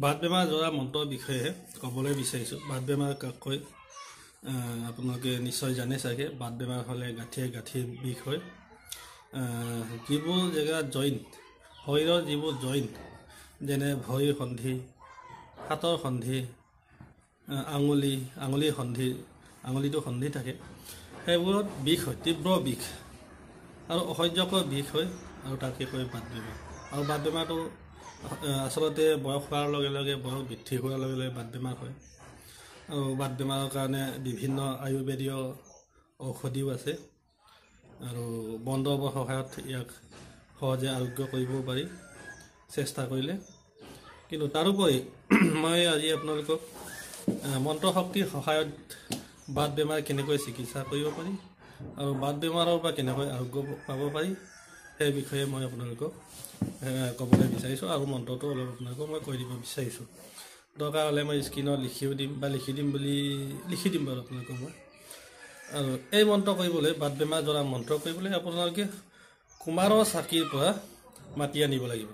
বাত বেমাৰ জৰা মন্ত্ৰৰ বিষয়ে ক'বলৈ বিচাৰিছোঁ। বাত বেমাৰ কাকৈ আপোনালোকে নিশ্চয় জানে চাগে। বাত বেমাৰ হ'লে গাঁঠি বিষ হয়। যিবোৰ জেগাত জইণ্ট, শৰীৰৰ যিবোৰ জইণ্ট যেনে ভৰিৰ সন্ধি, হাতৰ সন্ধি, আঙুলিৰ সন্ধি, আঙুলিটো সন্ধি থাকে, সেইবোৰত বিষ হয়, তীব্ৰ বিষ আৰু অসহ্যকৰ বিষ হয়, আৰু তাকে কয় বাত বেমাৰ। আৰু বাত বেমাৰটো আচলতে বয়স হোৱাৰ লগে লগে, বয়স বৃদ্ধি হোৱাৰ লগে লগে বাত বেমাৰ হয়। আৰু বাত বেমাৰৰ কাৰণে বিভিন্ন আয়ুৰ্বেদীয় ঔষধিও আছে, আৰু বন দৰৱৰ সহায়ত ইয়াক সহজে আৰোগ্য কৰিব পাৰি চেষ্টা কৰিলে। কিন্তু তাৰোপৰি মই আজি আপোনালোকক মন্ত্ৰ শক্তিৰ সহায়ত বাত বেমাৰ কেনেকৈ চিকিৎসা কৰিব পাৰি আৰু বাত বেমাৰৰ পৰা কেনেকৈ আৰোগ্য পাব পাৰি সেই বিষয়ে মই আপোনালোকক ক'বলৈ বিচাৰিছোঁ, আৰু মন্ত্ৰটো অলপ আপোনালোকক মই কৈ দিব বিচাৰিছোঁ। দৰকাৰ হ'লে মই স্ক্ৰীণত লিখি দিম বাৰু আপোনালোকক মই। আৰু এই মন্ত্ৰ কৰিবলৈ, বাত বেমাৰ জৰা মন্ত্ৰ কৰিবলৈ আপোনালোকে কুমাৰৰ চাকিৰ পৰা মাটি আনিব লাগিব।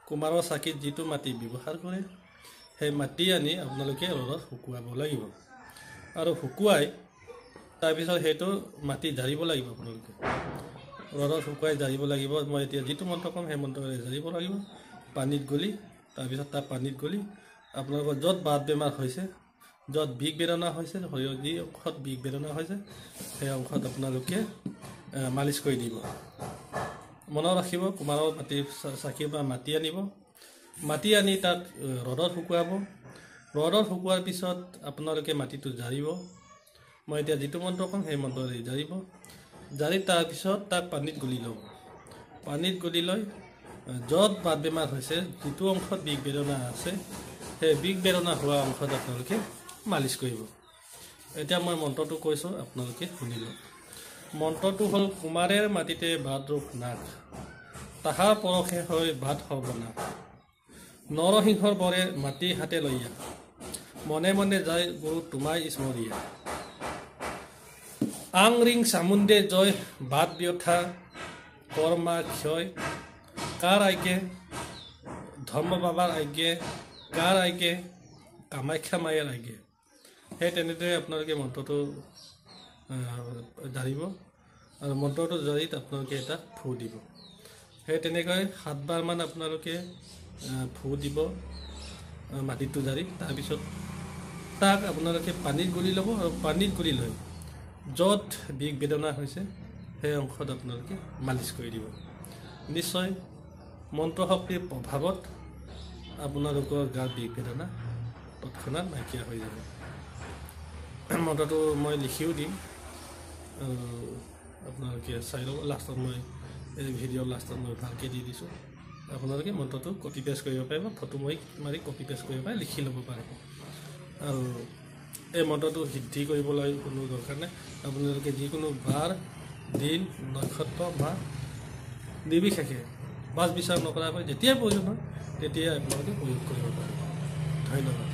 কুমাৰৰ চাকিত যিটো মাটি ব্যৱহাৰ কৰে, সেই মাটি আনি আপোনালোকে ৰ'দত শুকুৱাব লাগিব, আৰু শুকুৱাই তাৰপিছত সেইটো মাটি জাৰিব লাগিব। আপোনালোকে ৰ'দত শুকুৱাই জাৰিব লাগিব। মই এতিয়া যিটো মন্ত্ৰ ক'ম সেই মন্ত্ৰৰে জাৰিব লাগিব পানীত গলি। তাৰপিছত তাৰ পানীত গলি আপোনালোকৰ য'ত বাত বেমাৰ হৈছে, য'ত বিষ বেদনা হৈছে, শৰীৰৰ যি অংশত বিষ বেদনা হৈছে, সেই অংশত আপোনালোকে মালিচ কৰি দিব। মনত ৰাখিব, কুমাৰৰ চাকিৰ পৰা মাটি আনিব, মাটি আনি তাত ৰ'দত শুকুৱাব। ৰ'দত শুকোৱাৰ পিছত আপোনালোকে মাটিটো জাৰিব। মই এতিয়া যিটো মন্ত্ৰ ক'ম সেই মন্ত্ৰৰে জাৰিব। জাৰি তাৰপিছত তাক পানীত গুলি ল'ব। পানীত গুলি লৈ য'ত বাত বেমাৰ হৈছে, যিটো অংশত বিষ বেদনা আছে, সেই বিষ বেদনা হোৱা অংশত আপোনালোকে মালিচ কৰিব। এতিয়া মই মন্ত্ৰটো কৈছোঁ, আপোনালোকে শুনিব। মন্ত্ৰটো হ'ল: কুমাৰেৰ মাটিতে বাত ৰোগ নাশ, তাহাৰ পৰশে হৈ বাত সৰ্বনাশ। নৰসিংহৰ বৰে মাটি হাতে লৈয়া, মনে মনে যায় গুৰু তোমাৰ স্মৰীয়া। আং ৰিং চামুণ্ডে জয়, বাত ব্যথা কৰ্মা ক্ষয়। কাৰ আজ্ঞে ধৰ্ম বাবাৰ আজ্ঞে, কাৰ আজ্ঞে কামাখ্যা মায়েৰ আজ্ঞে। সেই তেনেদৰে আপোনালোকে মন্ত্ৰটো জাৰিব, আৰু মন্ত্ৰটো জাৰিত আপোনালোকে এটা ফু দিব। সেই তেনেকৈ 7 বাৰমান আপোনালোকে ফু দিব মাটিটো জাৰি। তাৰপিছত তাক আপোনালোকে পানীত গুলি ল'ব, আৰু পানীত গুলি লৈ য'ত বিষ বেদনা হৈছে সেই অংশত আপোনালোকে মালিচ কৰি দিব। নিশ্চয় মন্ত্ৰ শক্তিৰ প্ৰভাৱত আপোনালোকৰ গাৰ বিষ বেদনা তৎক্ষণাত নাইকিয়া হৈ যাব। মন্ত্ৰটো মই লিখিও দিম, আৰু আপোনালোকে চাই ল'ব। লাষ্টত মই এই ভিডিঅ'ৰ লাষ্টত মই ভালকৈ দি দিছোঁ। আপোনালোকে মন্ত্ৰটো কপি পেষ্ট কৰিব পাৰিব, ফটো মাৰি কপি পেষ্ট কৰিব পাৰে, লিখি ল'ব পাৰিব। আৰু এই মন্ত্ৰটো সিদ্ধি কৰিবলৈ কোনো দৰকাৰ নাই। আপোনালোকে যিকোনো বাৰ, দিন, নক্ষত্ৰ, মাহ নিৰ্বিশেষে বাছ বিচাৰ নকৰাকৈ যেতিয়াই প্ৰয়োজন হয় তেতিয়াই আপোনালোকে প্ৰয়োগ কৰিব পাৰে। ধন্যবাদ।